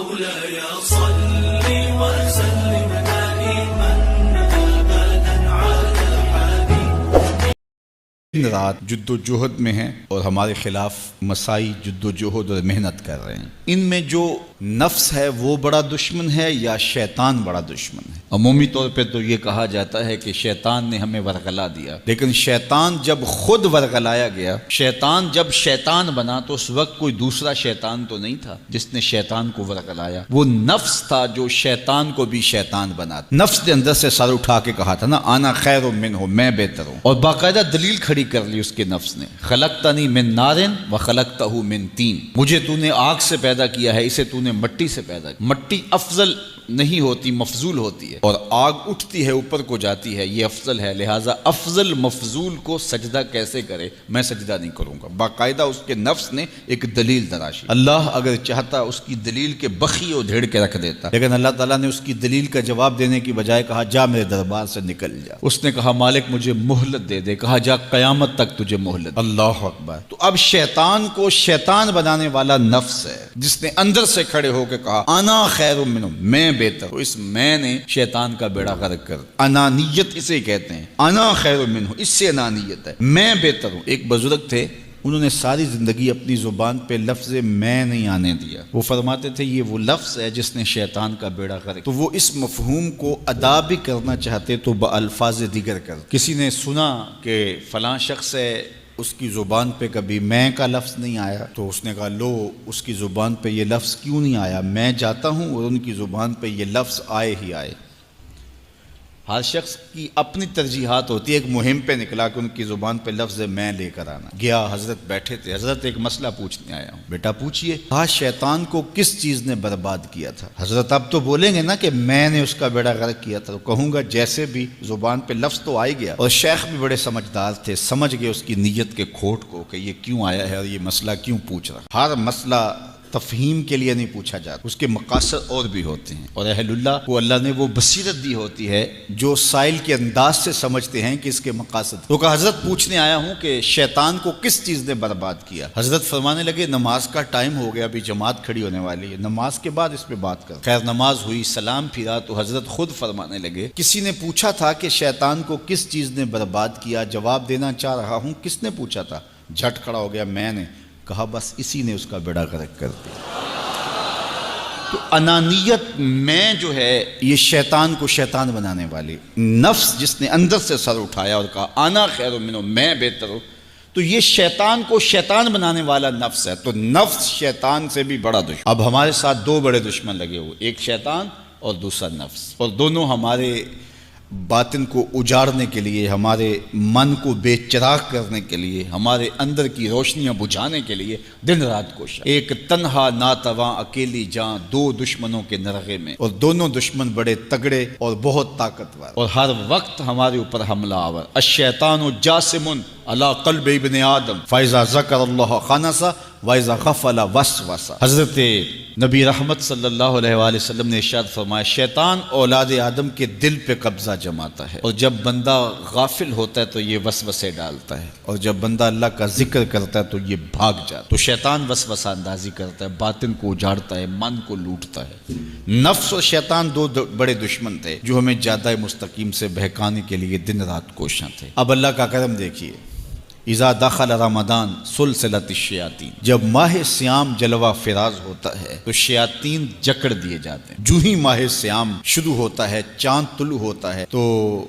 مولاي صل وسلم دائما ابدا على حبيبك. دن رات جد و جہد میں ہیں اور ہمارے خلاف مسائی جد و جہد اور محنت کر رہے ہیں. ان میں جو نفس ہے وہ بڑا دشمن ہے یا شیطان بڑا دشمن ہے؟ عمومی طور پہ تو یہ کہا جاتا ہے کہ شیطان نے ہمیں ورغلا دیا، لیکن شیطان جب خود ورغلایا گیا، شیطان جب شیطان بنا تو اس وقت کوئی دوسرا شیطان تو نہیں تھا جس نے شیطان کو ورغلایا، وہ نفس تھا جو شیطان کو بھی شیطان بنا. نفس نے اندر سے سر اٹھا کے کہا تھا نا انا خیر منہ، میں بہتر ہوں، اور باقاعدہ دلیل کھڑی کر لی اس کے نفس نے. خلقتنی من نار وخلقتہ من طین، مجھے تو نے آگ سے پیدا کیا ہے، اسے تو نے مٹی سے پیدا کیا. مٹی افضل نہیں ہوتی، مفضول ہوتی ہے، اور آگ اٹھتی ہے اوپر کو جاتی ہے، یہ افضل ہے، لہٰذا افضل مفضول کو سجدہ کیسے کرے؟ میں سجدہ نہیں کروں گا. باقاعدہ اس کے نفس نے ایک دلیل تراشی. اللہ اگر چاہتا اس کی دلیل کے بخی اور دھیڑ کے رکھ دیتا، لیکن اللہ تعالیٰ نے اس کی دلیل کا جواب دینے کی بجائے کہا جا میرے دربار سے نکل جا. اس نے کہا مالک مجھے مہلت دے دے، کہا جا قیامت تک تجھے مہلت. اللہ اکبر. تو اب شیطان کو شیطان بنانے والا نفس ہے جس نے اندر سے کھڑے ہو کے کہا انا خیر منہ، میں بہتر. تو اس میں نے شیطان کا بیڑا غرق کر. انانیت اسے کہتے ہیں، انا خیر منہ، اس سے انانیت ہے، میں بہتر ہوں. ایک بزرگ تھے، انہوں نے ساری زندگی اپنی زبان پہ لفظ میں نہیں آنے دیا. وہ فرماتے تھے یہ وہ لفظ ہے جس نے شیطان کا بیڑا غرق. تو وہ اس مفہوم کو ادا بھی کرنا چاہتے تو بالفاظ دیگر کر. کسی نے سنا کہ فلاں شخص ہے، اس کی زبان پہ کبھی میں کا لفظ نہیں آیا، تو اس نے کہا لو اس کی زبان پہ یہ لفظ کیوں نہیں آیا؟ میں جاتا ہوں اور ان کی زبان پہ یہ لفظ آئے ہی آئے. ہر شخص کی اپنی ترجیحات ہوتی ہے. ایک مہم پہ نکلا کہ ان کی زبان پہ لفظ میں لے کر آنا. گیا، حضرت بیٹھے تھے. حضرت ایک مسئلہ پوچھنے آیا ہوں. بیٹا پوچھئے. کہا شیطان کو کس چیز نے برباد کیا تھا؟ حضرت اب تو بولیں گے نا کہ میں نے اس کا بیڑا غرق کیا تھا. تو کہوں گا جیسے بھی زبان پہ لفظ تو آ گیا، اور شیخ بھی بڑے سمجھدار تھے، سمجھ گئے اس کی نیت کے کھوٹ کو کہ یہ کیوں آیا ہے اور یہ مسئلہ کیوں پوچھ رہا. ہر مسئلہ تفہیم کے لیے نہیں پوچھا جاتا، اس کے مقاصد اور بھی ہوتے ہیں، اور اہل اللہ کو اللہ نے وہ بصیرت دی ہوتی ہے جو سائل کے انداز سے سمجھتے ہیں کہ اس کے مقاصد. تو کہا حضرت پوچھنے آیا ہوں کہ شیطان کو کس چیز نے برباد کیا؟ حضرت فرمانے لگے نماز کا ٹائم ہو گیا، ابھی جماعت کھڑی ہونے والی ہے، نماز کے بعد اس پہ بات کر. خیر نماز ہوئی، سلام پھرا تو حضرت خود فرمانے لگے کسی نے پوچھا تھا کہ شیطان کو کس چیز نے برباد کیا؟ جواب دینا چاہ رہا ہوں کس نے پوچھا تھا؟ جھٹ کھڑا ہو گیا میں نے. کہا بس اسی نے اس کا بیڑا غرق کر دیا. تو انانیت میں جو ہے یہ شیطان کو شیطان بنانے والی. نفس جس نے اندر سے سر اٹھایا اور کہا انا خیر منہ، میں بہتر ہوں، تو یہ شیطان کو شیطان بنانے والا نفس ہے. تو نفس شیطان سے بھی بڑا دشمن. اب ہمارے ساتھ دو بڑے دشمن لگے ہوئے، ایک شیطان اور دوسرا نفس، اور دونوں ہمارے باطن کو اجاڑنے کے لیے، ہمارے من کو بے چراغ کرنے کے لیے، ہمارے اندر کی روشنیاں بجھانے کے لیے دن رات کوشش. ایک تنہا ناتواں اکیلی جاں، دو دشمنوں کے نرغے میں، اور دونوں دشمن بڑے تگڑے اور بہت طاقتور، اور ہر وقت ہمارے اوپر حملہ آور. الشیطان جاسم علی قلب ابن آدم فاذا ذکر اللہ خنس وَإِذَا غَفَلَ وَسْوَسَ. حضرت نبی رحمت صلی اللہ علیہ وآلہ وسلم نے ارشاد فرمایا شیطان اولاد آدم کے دل پہ قبضہ جماتا ہے، اور جب بندہ غافل ہوتا ہے تو یہ وسوسے ڈالتا ہے، اور جب بندہ اللہ کا ذکر کرتا ہے تو یہ بھاگ جاتا ہے. تو شیطان وسوسہ اندازی کرتا ہے، باطن کو اجاڑتا ہے، من کو لوٹتا ہے. نفس اور شیطان دو بڑے دشمن تھے جو ہمیں جادہ مستقیم سے بہکانے کے لیے دن رات کوشاں تھے. اب اللہ کا کرم دیکھیے. اذا دخل رمضان سلسلت الشیاطین، جب ماہ سیام جلوہ فراز ہوتا ہے تو شیاطین جکڑ دیے جاتے ہیں. جو ہی ماہ سیام شروع ہوتا ہے، چاند طلوع ہوتا ہے تو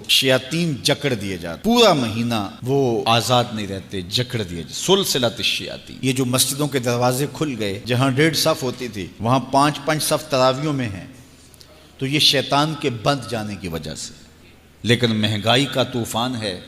شیاطین جکڑ دیے جاتے. پورا مہینہ وہ آزاد نہیں رہتے، جکڑ دیے جاتے. سلسلت الشیاطین. یہ جو مسجدوں کے دروازے کھل گئے، جہاں 1.5 صف ہوتی تھی وہاں 5 صف تراویوں میں ہیں، تو یہ شیطان کے بند جانے کی وجہ سے. لیکن مہنگائی کا طوفان ہے،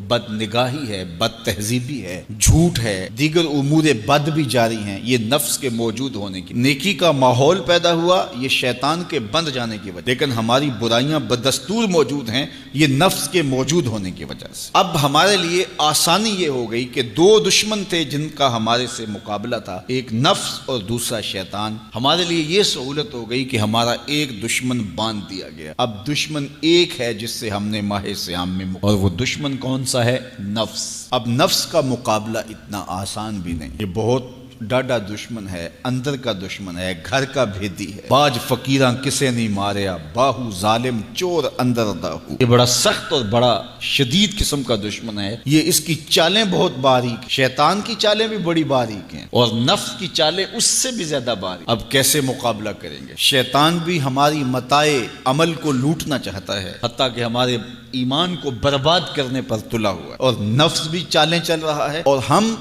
بد نگاہی ہے، بد تہذیبی ہے، جھوٹ ہے، دیگر امور بد بھی جاری ہیں. یہ نفس کے موجود ہونے کی. نیکی کا ماحول پیدا ہوا یہ شیطان کے بند جانے کی وجہ، لیکن ہماری برائیاں بدستور موجود ہیں یہ نفس کے موجود ہونے کی وجہ سے. اب ہمارے لیے آسانی یہ ہو گئی کہ دو دشمن تھے جن کا ہمارے سے مقابلہ تھا، ایک نفس اور دوسرا شیطان. ہمارے لیے یہ سہولت ہو گئی کہ ہمارا ایک دشمن باندھ دیا گیا. اب دشمن ایک ہے جس سے ہم نے ماہ سیام میں، اور وہ دشمن کون سا ہے؟ نفس. اب نفس کا مقابلہ اتنا آسان بھی نہیں، یہ بہت ڈاڈا دشمن ہے، اندر کا دشمن ہے، گھر کا بھیدی ہے۔ باج فقیراں کسے نہیں ماریا، باہو ظالم چور اندر داہو۔ یہ بڑا سخت اور بڑا شدید قسم کا دشمن ہے۔ یہ اس کی چالیں بہت باریک، شیطان کی چالیں بھی بڑی باریک ہیں اور نفس کی چالیں اس سے بھی زیادہ باریک۔ اب کیسے مقابلہ کریں گے؟ شیطان بھی ہماری متاع عمل کو لوٹنا چاہتا ہے، حتیٰ کہ ہمارے ایمان کو برباد کرنے پر تلا ہوا ہے، اور نفس بھی چالیں چل رہا ہے، اور ہم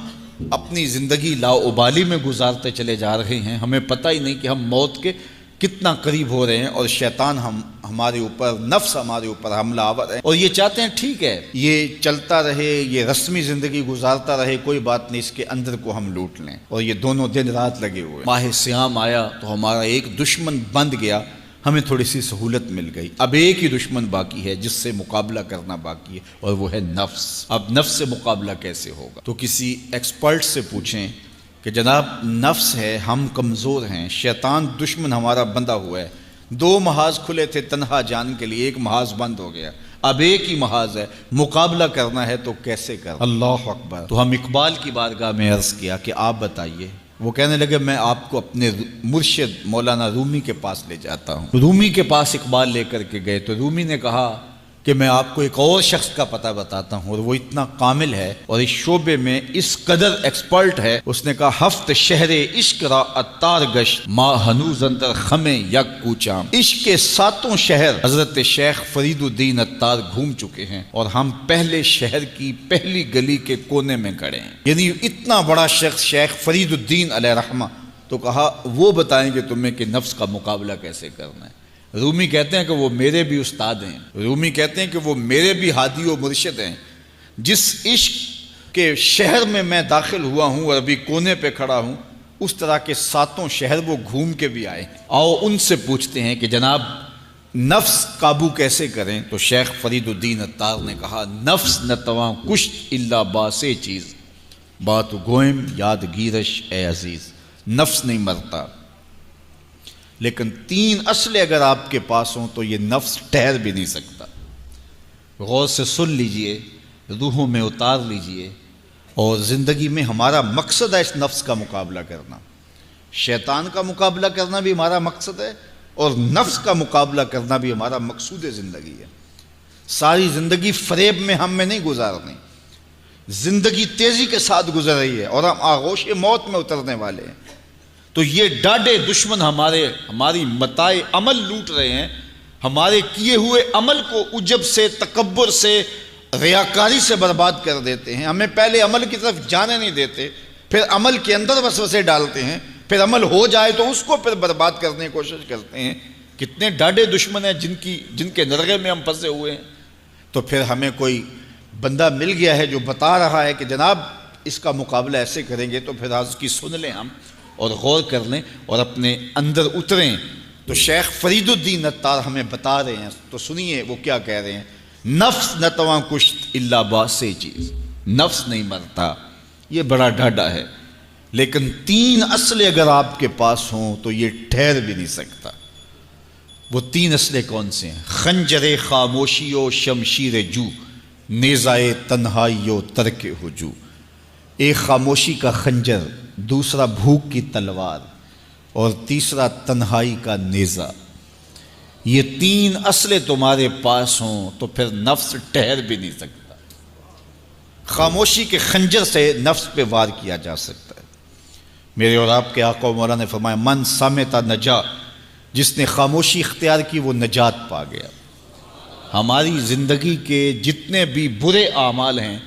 اپنی زندگی لاؤبالی میں گزارتے چلے جا رہے ہیں۔ ہمیں پتہ ہی نہیں کہ ہم موت کے کتنا قریب ہو رہے ہیں، اور شیطان ہمارے اوپر، نفس ہمارے اوپر حملہ آور ہے، اور یہ چاہتے ہیں ٹھیک ہے یہ چلتا رہے، یہ رسمی زندگی گزارتا رہے، کوئی بات نہیں، اس کے اندر کو ہم لوٹ لیں، اور یہ دونوں دن رات لگے ہوئے۔ ماہ سیام آیا تو ہمارا ایک دشمن بند گیا، ہمیں تھوڑی سی سہولت مل گئی۔ اب ایک ہی دشمن باقی ہے جس سے مقابلہ کرنا باقی ہے، اور وہ ہے نفس۔ اب نفس سے مقابلہ کیسے ہوگا؟ تو کسی ایکسپرٹ سے پوچھیں کہ جناب نفس ہے، ہم کمزور ہیں، شیطان دشمن ہمارا بندہ ہوا ہے، 2 محاذ کھلے تھے تنہا جان کے لیے، ایک محاذ بند ہو گیا، اب ایک ہی محاذ ہے، مقابلہ کرنا ہے تو کیسے کرنا؟ اللہ اکبر۔ تو ہم اقبال کی بارگاہ میں عرض کیا کہ آپ بتائیے۔ وہ کہنے لگے میں آپ کو اپنے مرشد مولانا رومی کے پاس لے جاتا ہوں۔ رومی کے پاس اقبال لے کر کے گئے تو رومی نے کہا کہ میں آپ کو ایک اور شخص کا پتہ بتاتا ہوں، اور وہ اتنا کامل ہے اور اس شعبے میں اس قدر ایکسپرٹ ہے۔ اس نے کہا ہفت شہر عشق را اتار گشت ما ہنوز اندر خمیں یک کوچام۔ عشق کے 7 شہر حضرت شیخ فرید الدین اتار گھوم چکے ہیں، اور ہم پہلے شہر کی پہلی گلی کے کونے میں کھڑے ہیں۔ یعنی اتنا بڑا شخص شیخ فرید الدین علیہ رحمہ، تو کہا وہ بتائیں گے تمہیں کہ نفس کا مقابلہ کیسے کرنا ہے۔ رومی کہتے ہیں کہ وہ میرے بھی استاد ہیں، رومی کہتے ہیں کہ وہ میرے بھی ہادی و مرشد ہیں۔ جس عشق کے شہر میں میں داخل ہوا ہوں اور ابھی کونے پہ کھڑا ہوں، اس طرح کے 7 شہر وہ گھوم کے بھی آئے ہیں۔ آؤ ان سے پوچھتے ہیں کہ جناب نفس قابو کیسے کریں؟ تو شیخ فرید الدین اتار نے کہا نفس نتواں کشت الا باسے چیز بات گوئم یاد گیرش اے عزیز۔ نفس نہیں مرتا، لیکن 3 اسلحے اگر آپ کے پاس ہوں تو یہ نفس ٹھہر بھی نہیں سکتا۔ غور سے سن لیجئے، روحوں میں اتار لیجئے، اور زندگی میں ہمارا مقصد ہے اس نفس کا مقابلہ کرنا۔ شیطان کا مقابلہ کرنا بھی ہمارا مقصد ہے، اور نفس کا مقابلہ کرنا بھی ہمارا مقصود زندگی ہے۔ ساری زندگی فریب میں ہم میں نہیں گزارنی، زندگی تیزی کے ساتھ گزر رہی ہے اور ہم آغوش موت میں اترنے والے ہیں۔ تو یہ ڈاڈے دشمن ہماری متاع عمل لوٹ رہے ہیں، ہمارے کیے ہوئے عمل کو عجب سے، تکبر سے، ریاکاری سے برباد کر دیتے ہیں۔ ہمیں پہلے عمل کی طرف جانے نہیں دیتے، پھر عمل کے اندر وسوسے ڈالتے ہیں، پھر عمل ہو جائے تو اس کو پھر برباد کرنے کی کوشش کرتے ہیں۔ کتنے ڈاڈے دشمن ہیں جن کے نرغے میں ہم پھنسے ہوئے ہیں۔ تو پھر ہمیں کوئی بندہ مل گیا ہے جو بتا رہا ہے کہ جناب اس کا مقابلہ ایسے کریں گے، تو پھر آج کی سن لیں ہم اور غور کر لیں اور اپنے اندر اتریں۔ تو شیخ فرید الدین اتار ہمیں بتا رہے ہیں، تو سنیے وہ کیا کہہ رہے ہیں۔ نفس نتواں کشت الا باسے چیز، نفس نہیں مرتا، یہ بڑا ڈاڈا ہے، لیکن 3 اسلحے اگر آپ کے پاس ہوں تو یہ ٹھہر بھی نہیں سکتا۔ وہ 3 اسلحے کون سے ہیں؟ خنجر خاموشی و شمشیر جو، نیزائے تنہائی و ترک ہجو۔ ایک خاموشی کا خنجر، دوسرا بھوک کی تلوار، اور تیسرا تنہائی کا نیزہ۔ یہ 3 اسلحے تمہارے پاس ہوں تو پھر نفس ٹھہر بھی نہیں سکتا۔ خاموشی کے خنجر سے نفس پہ وار کیا جا سکتا ہے۔ میرے اور آپ کے آقا و مولا نے فرمایا من سامتا نجا، جس نے خاموشی اختیار کی وہ نجات پا گیا۔ ہماری زندگی کے جتنے بھی برے اعمال ہیں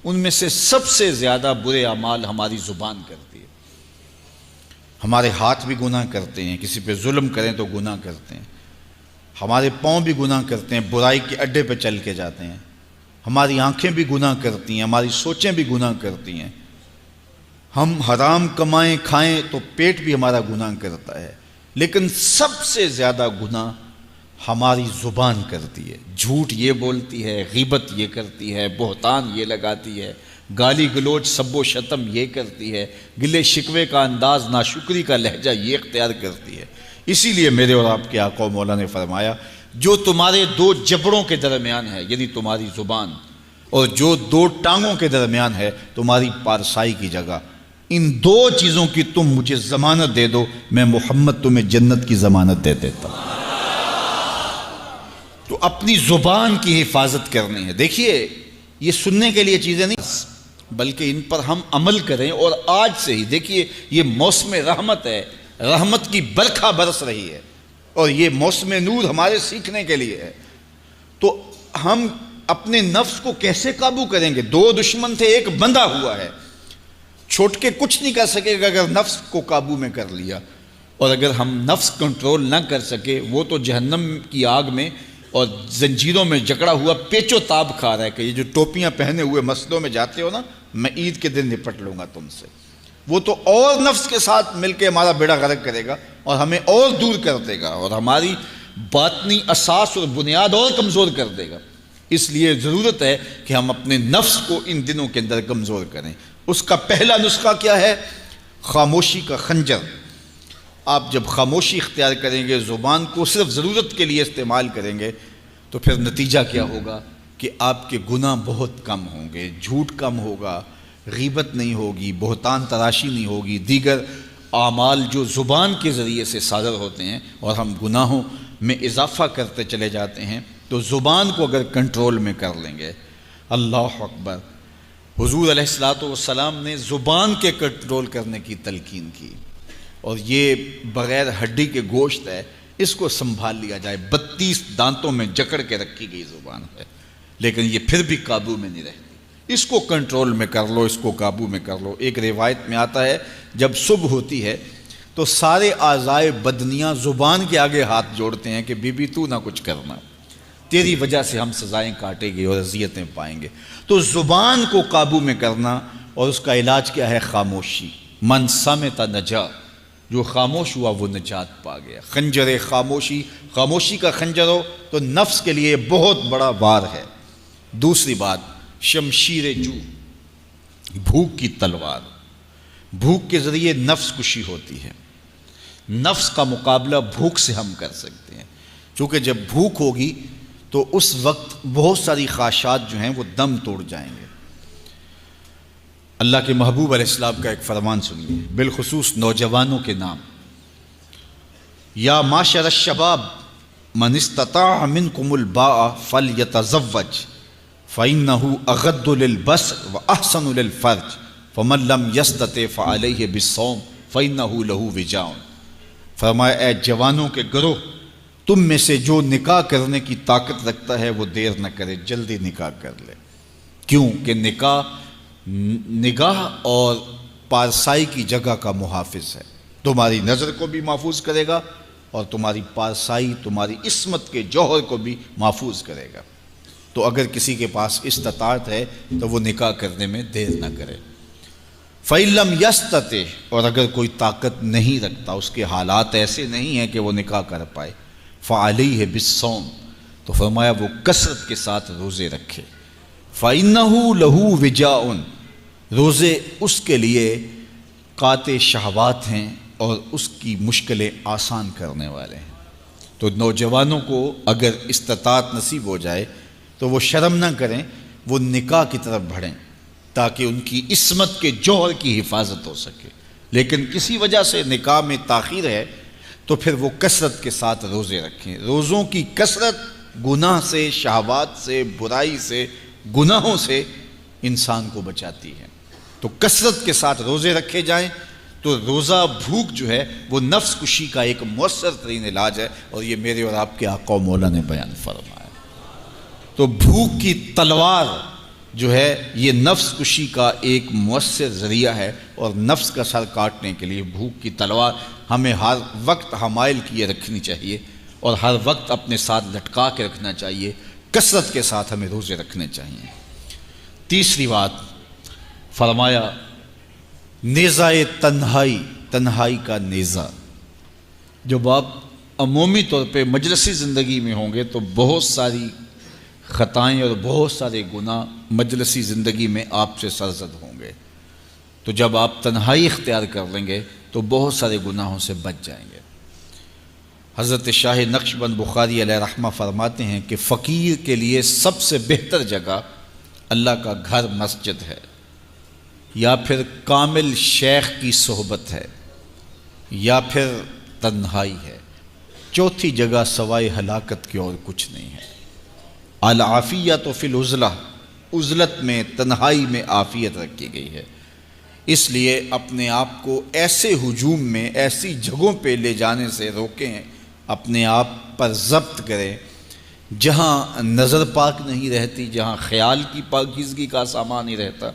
ان میں سے سب سے زیادہ برے اعمال ہماری زبان کرتی ہے۔ ہمارے ہاتھ بھی گناہ کرتے ہیں، کسی پہ ظلم کریں تو گناہ کرتے ہیں، ہمارے پاؤں بھی گناہ کرتے ہیں، برائی کے اڈے پہ چل کے جاتے ہیں، ہماری آنکھیں بھی گناہ کرتی ہیں، ہماری سوچیں بھی گناہ کرتی ہیں، ہم حرام کمائیں کھائیں تو پیٹ بھی ہمارا گناہ کرتا ہے، لیکن سب سے زیادہ گناہ ہماری زبان کرتی ہے۔ جھوٹ یہ بولتی ہے، غیبت یہ کرتی ہے، بہتان یہ لگاتی ہے، گالی گلوچ سب و شتم یہ کرتی ہے، گلے شکوے کا انداز، ناشکری کا لہجہ یہ اختیار کرتی ہے۔ اسی لیے میرے اور آپ کے آقا و مولا نے فرمایا جو تمہارے 2 جبڑوں کے درمیان ہے، یعنی تمہاری زبان، اور جو 2 ٹانگوں کے درمیان ہے، تمہاری پارسائی کی جگہ، ان دو چیزوں کی تم مجھے ضمانت دے دو، میں محمد تمہیں جنت کی ضمانت دے دیتا ہوں۔ تو اپنی زبان کی حفاظت کرنی ہے۔ دیکھیے یہ سننے کے لیے چیزیں نہیں، بلکہ ان پر ہم عمل کریں، اور آج سے ہی دیکھیے یہ موسم رحمت ہے، رحمت کی برکھا برس رہی ہے، اور یہ موسم نور ہمارے سیکھنے کے لیے ہے۔ تو ہم اپنے نفس کو کیسے قابو کریں گے؟ دو دشمن تھے، ایک بندھا ہوا ہے، چھوٹ کے کچھ نہیں کر سکے گا اگر نفس کو قابو میں کر لیا۔ اور اگر ہم نفس کنٹرول نہ کر سکے، وہ تو جہنم کی آگ میں اور زنجیروں میں جکڑا ہوا پیچو تاب کھا رہا ہے کہ یہ جو ٹوپیاں پہنے ہوئے مسجدوں میں جاتے ہو نا، میں عید کے دن نپٹ لوں گا تم سے، وہ تو اور نفس کے ساتھ مل کے ہمارا بیڑا غرق کرے گا اور ہمیں اور دور کر دے گا، اور ہماری باطنی اساس اور بنیاد اور کمزور کر دے گا۔ اس لیے ضرورت ہے کہ ہم اپنے نفس کو ان دنوں کے اندر کمزور کریں۔ اس کا پہلا نسخہ کیا ہے؟ خاموشی کا خنجر۔ آپ جب خاموشی اختیار کریں گے، زبان کو صرف ضرورت کے لیے استعمال کریں گے، تو پھر نتیجہ کیا ہوگا کہ آپ کے گناہ بہت کم ہوں گے، جھوٹ کم ہوگا، غیبت نہیں ہوگی، بہتان تراشی نہیں ہوگی، دیگر اعمال جو زبان کے ذریعے سے صادر ہوتے ہیں اور ہم گناہوں میں اضافہ کرتے چلے جاتے ہیں، تو زبان کو اگر کنٹرول میں کر لیں گے۔ اللہ اکبر! حضور علیہ الصلوۃ والسلام نے زبان کے کنٹرول کرنے کی تلقین کی، اور یہ بغیر ہڈی کے گوشت ہے، اس کو سنبھال لیا جائے۔ 32 دانتوں میں جکڑ کے رکھی گئی زبان ہے، لیکن یہ پھر بھی قابو میں نہیں رہتی۔ اس کو کنٹرول میں کر لو، اس کو قابو میں کر لو۔ ایک روایت میں آتا ہے جب صبح ہوتی ہے تو سارے اعضائے بدنیاں زبان کے آگے ہاتھ جوڑتے ہیں کہ بی بی تو نہ کچھ کرنا، تیری وجہ سے ہم سزائیں کاٹیں گے اور اذیتیں پائیں گے۔ تو زبان کو قابو میں کرنا، اور اس کا علاج کیا ہے؟ خاموشی۔ من صمت نجا، جو خاموش ہوا وہ نجات پا گیا۔ خنجر خاموشی، خاموشی کا خنجر ہو تو نفس کے لیے بہت بڑا وار ہے۔ دوسری بات، شمشیر جو، بھوک کی تلوار۔ بھوک کے ذریعے نفس کشی ہوتی ہے۔ نفس کا مقابلہ بھوک سے ہم کر سکتے ہیں، چونکہ جب بھوک ہوگی تو اس وقت بہت ساری خواہشات جو ہیں وہ دم توڑ جائیں گے۔ اللہ کے محبوب علیہ السلام کا ایک فرمان سنیے، بالخصوص نوجوانوں کے نام۔ یا معاشر الشباب من استطاع منکم الباء فلیتزوج فإنہ اغض للبصر واحسن للفرج فمن لم یستطع فعلیہ بالصوم فإنہ لہ وجاء۔ فرمایا اے جوانوں کے گروہ، تم میں سے جو نکاح کرنے کی طاقت رکھتا ہے وہ دیر نہ کرے، جلدی نکاح کر لے۔ کیوں کہ نگاہ اور پارسائی کی جگہ کا محافظ ہے، تمہاری نظر کو بھی محفوظ کرے گا اور تمہاری پارسائی، تمہاری عصمت کے جوہر کو بھی محفوظ کرے گا۔ تو اگر کسی کے پاس استطاعت ہے تو وہ نکاح کرنے میں دیر نہ کرے۔ فَإِن لَمْ يَسْتَطِعْ، اور اگر کوئی طاقت نہیں رکھتا، اس کے حالات ایسے نہیں ہیں کہ وہ نکاح کر پائے، فَعَلَيْهِ بِالصَّوْمِ، تو فرمایا وہ کثرت کے ساتھ روزے رکھے۔ فَإِنَّهُ لَهُ وِجَاءٌ، روزے اس کے لیے قاطع شہوات ہیں اور اس کی مشکلیں آسان کرنے والے ہیں۔ تو نوجوانوں کو اگر استطاعت نصیب ہو جائے تو وہ شرم نہ کریں، وہ نکاح کی طرف بڑھیں تاکہ ان کی عصمت کے جوہر کی حفاظت ہو سکے۔ لیکن کسی وجہ سے نکاح میں تاخیر ہے تو پھر وہ کثرت کے ساتھ روزے رکھیں۔ روزوں کی کثرت گناہ سے، شہوات سے، برائی سے، گناہوں سے انسان کو بچاتی ہے۔ تو کثرت کے ساتھ روزے رکھے جائیں تو روزہ بھوک جو ہے وہ نفس کشی کا ایک مؤثر ترین علاج ہے، اور یہ میرے اور آپ کے آقا و مولا نے بیان فرمایا۔ تو بھوک کی تلوار جو ہے یہ نفس کشی کا ایک مؤثر ذریعہ ہے، اور نفس کا سر کاٹنے کے لیے بھوک کی تلوار ہمیں ہر وقت حمائل کیے رکھنی چاہیے اور ہر وقت اپنے ساتھ لٹکا کے رکھنا چاہیے۔ کثرت کے ساتھ ہمیں روزے رکھنے چاہیے۔ تیسری بات فرمایا نیزہ تنہائی، تنہائی کا نیزہ۔ جب آپ عمومی طور پہ مجلسی زندگی میں ہوں گے تو بہت ساری خطائیں اور بہت سارے گناہ مجلسی زندگی میں آپ سے سرزد ہوں گے، تو جب آپ تنہائی اختیار کر لیں گے تو بہت سارے گناہوں سے بچ جائیں گے۔ حضرت شاہ نقشبند بخاری علیہ رحمہ فرماتے ہیں کہ فقیر کے لیے سب سے بہتر جگہ اللہ کا گھر مسجد ہے، یا پھر کامل شیخ کی صحبت ہے، یا پھر تنہائی ہے۔ چوتھی جگہ سوائے ہلاکت کی اور کچھ نہیں ہے۔ العافیۃ فی العزلہ، عزلت میں، تنہائی میں عافیت رکھی گئی ہے۔ اس لیے اپنے آپ کو ایسے ہجوم میں، ایسی جگہوں پہ لے جانے سے روکیں، اپنے آپ پر ضبط کریں جہاں نظر پاک نہیں رہتی، جہاں خیال کی پاکیزگی کا سامان نہیں رہتا،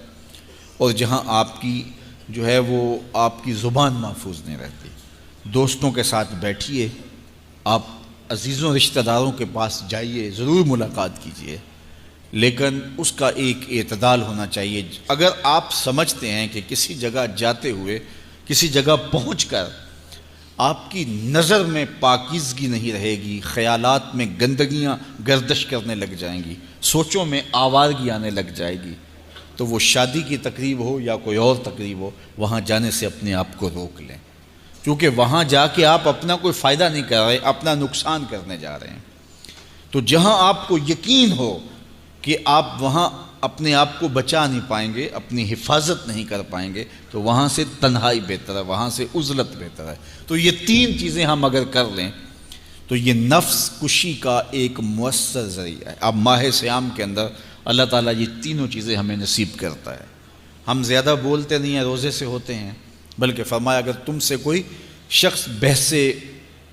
اور جہاں آپ کی جو ہے وہ آپ کی زبان محفوظ نہیں رہتی۔ دوستوں کے ساتھ بیٹھیے، آپ عزیزوں رشتہ داروں کے پاس جائیے، ضرور ملاقات کیجیے، لیکن اس کا ایک اعتدال ہونا چاہیے۔ اگر آپ سمجھتے ہیں کہ کسی جگہ جاتے ہوئے، کسی جگہ پہنچ کر آپ کی نظر میں پاکیزگی نہیں رہے گی، خیالات میں گندگیاں گردش کرنے لگ جائیں گی، سوچوں میں آوارگی آنے لگ جائے گی، تو وہ شادی کی تقریب ہو یا کوئی اور تقریب ہو، وہاں جانے سے اپنے آپ کو روک لیں، کیونکہ وہاں جا کے آپ اپنا کوئی فائدہ نہیں کر رہے، اپنا نقصان کرنے جا رہے ہیں۔ تو جہاں آپ کو یقین ہو کہ آپ وہاں اپنے آپ کو بچا نہیں پائیں گے، اپنی حفاظت نہیں کر پائیں گے، تو وہاں سے تنہائی بہتر ہے، وہاں سے عزلت بہتر ہے۔ تو یہ تین چیزیں ہم اگر کر لیں تو یہ نفس کشی کا ایک مؤثر ذریعہ ہے۔ اب ماہ صیام کے اندر اللہ تعالیٰ یہ تینوں چیزیں ہمیں نصیب کرتا ہے۔ ہم زیادہ بولتے نہیں ہیں، روزے سے ہوتے ہیں، بلکہ فرمایا اگر تم سے کوئی شخص بحثے،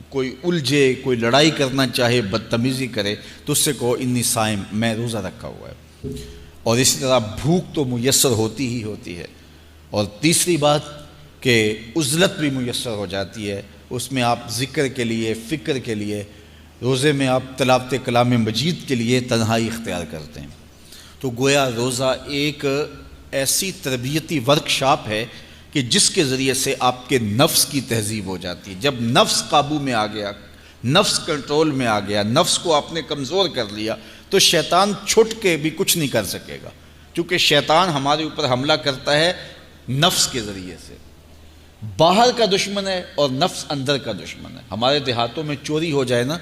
کوئی الجھے، کوئی لڑائی کرنا چاہے، بدتمیزی کرے، تو اس سے کہو انی صائم، میں روزہ رکھا ہوا ہے۔ اور اسی طرح بھوک تو میسر ہوتی ہی ہوتی ہے، اور تیسری بات کہ عزلت بھی میسر ہو جاتی ہے، اس میں آپ ذکر کے لیے، فکر کے لیے، روزے میں آپ تلاوت کلام مجید کے لیے تنہائی اختیار کرتے ہیں۔ تو گویا روزہ ایک ایسی تربیتی ورکشاپ ہے کہ جس کے ذریعے سے آپ کے نفس کی تہذیب ہو جاتی ہے۔ جب نفس قابو میں آ گیا، نفس کنٹرول میں آ گیا، نفس کو آپ نے کمزور کر لیا، تو شیطان چھٹ کے بھی کچھ نہیں کر سکے گا، کیونکہ شیطان ہمارے اوپر حملہ کرتا ہے نفس کے ذریعے سے۔ باہر کا دشمن ہے اور نفس اندر کا دشمن ہے۔ ہمارے دیہاتوں میں چوری ہو جائے نا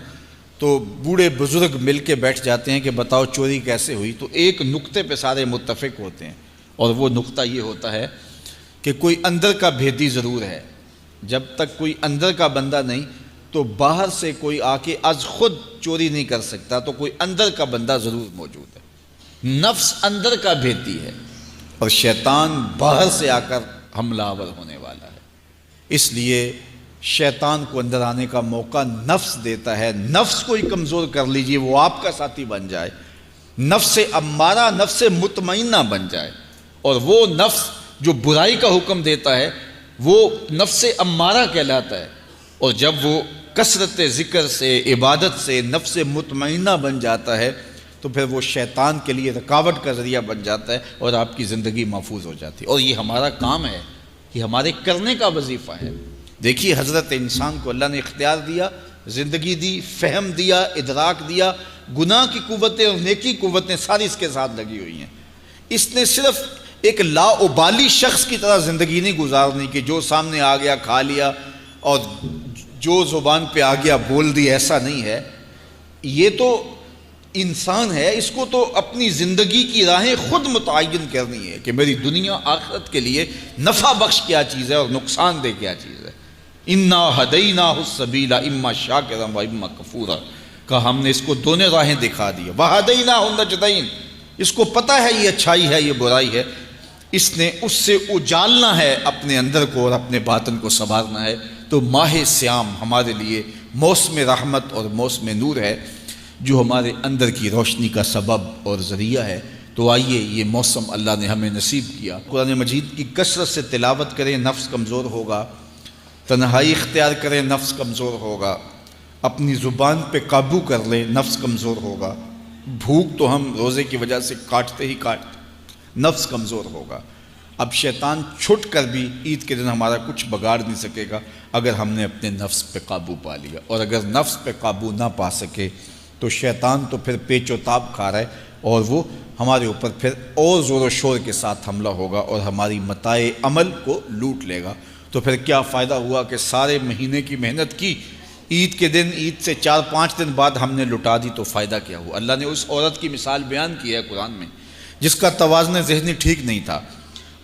تو بوڑھے بزرگ مل کے بیٹھ جاتے ہیں کہ بتاؤ چوری کیسے ہوئی، تو ایک نقطے پہ سارے متفق ہوتے ہیں، اور وہ نقطہ یہ ہوتا ہے کہ کوئی اندر کا بھیدی ضرور ہے۔ جب تک کوئی اندر کا بندہ نہیں تو باہر سے کوئی آ کے از خود چوری نہیں کر سکتا، تو کوئی اندر کا بندہ ضرور موجود ہے۔ نفس اندر کا بھیدی ہے اور شیطان باہر سے آ کر حملہ آور ہونے والا ہے۔ اس لیے شیطان کو اندر آنے کا موقع نفس دیتا ہے۔ نفس کو ہی کمزور کر لیجئے، وہ آپ کا ساتھی بن جائے، نفس امارہ، نفس مطمئنہ بن جائے، اور وہ نفس جو برائی کا حکم دیتا ہے وہ نفس امارہ کہلاتا ہے، اور جب وہ کثرت ذکر سے، عبادت سے نفس مطمئنہ بن جاتا ہے تو پھر وہ شیطان کے لیے رکاوٹ کا ذریعہ بن جاتا ہے، اور آپ کی زندگی محفوظ ہو جاتی ہے۔ اور یہ ہمارا کام ہے، یہ ہمارے کرنے کا وظیفہ ہے۔ دیکھیے حضرت انسان کو اللہ نے اختیار دیا، زندگی دی، فہم دیا، ادراک دیا، گناہ کی قوتیں اور نیکی قوتیں ساری اس کے ساتھ لگی ہوئی ہیں۔ اس نے صرف ایک لا ابالی شخص کی طرح زندگی نہیں گزارنی کہ جو سامنے آ گیا کھا لیا اور جو زبان پہ آ گیا بول دی، ایسا نہیں ہے۔ یہ تو انسان ہے، اس کو تو اپنی زندگی کی راہیں خود متعین کرنی ہے کہ میری دنیا آخرت کے لیے نفع بخش کیا چیز ہے اور نقصان دہ کیا چیز ہے۔ انا ہدیناہ السبیل اما شاکرا و اما کفورا، کہ ہم نے اس کو دونوں راہیں دکھا دی، وہدیناہ النجدین، اس کو پتہ ہے یہ اچھائی ہے یہ برائی ہے، اس نے اس سے اجالنا ہے اپنے اندر کو اور اپنے باطن کو سنوارنا ہے۔ تو ماہ صیام ہمارے لیے موسم رحمت اور موسم نور ہے، جو ہمارے اندر کی روشنی کا سبب اور ذریعہ ہے۔ تو آئیے یہ موسم اللہ نے ہمیں نصیب کیا، قرآن مجید کی کثرت سے تلاوت کریں، نفس کمزور ہوگا، تنہائی اختیار کریں، نفس کمزور ہوگا، اپنی زبان پہ قابو کر لیں، نفس کمزور ہوگا، بھوک تو ہم روزے کی وجہ سے کاٹتے ہی کاٹتے، نفس کمزور ہوگا۔ اب شیطان چھٹ کر بھی عید کے دن ہمارا کچھ بگاڑ نہیں سکے گا اگر ہم نے اپنے نفس پہ قابو پا لیا، اور اگر نفس پہ قابو نہ پا سکے تو شیطان تو پھر پیچ و تاب کھا رہا ہے، اور وہ ہمارے اوپر پھر اور زور و شور کے ساتھ حملہ ہوگا اور ہماری متاع عمل کو لوٹ لے گا۔ تو پھر کیا فائدہ ہوا کہ سارے مہینے کی محنت کی، عید کے دن، عید سے 4-5 دن بعد ہم نے لٹا دی، تو فائدہ کیا ہوا؟ اللہ نے اس عورت کی مثال بیان کی ہے قرآن میں جس کا توازن ذہنی ٹھیک نہیں تھا،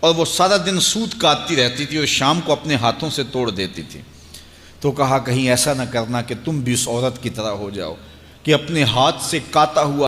اور وہ سارا دن سوت کاٹتی رہتی تھی اور شام کو اپنے ہاتھوں سے توڑ دیتی تھی. تو کہا کہیں ایسا نہ کرنا کہ تم بھی اس عورت کی طرح ہو جاؤ کہ اپنے ہاتھ سے کاتا ہوا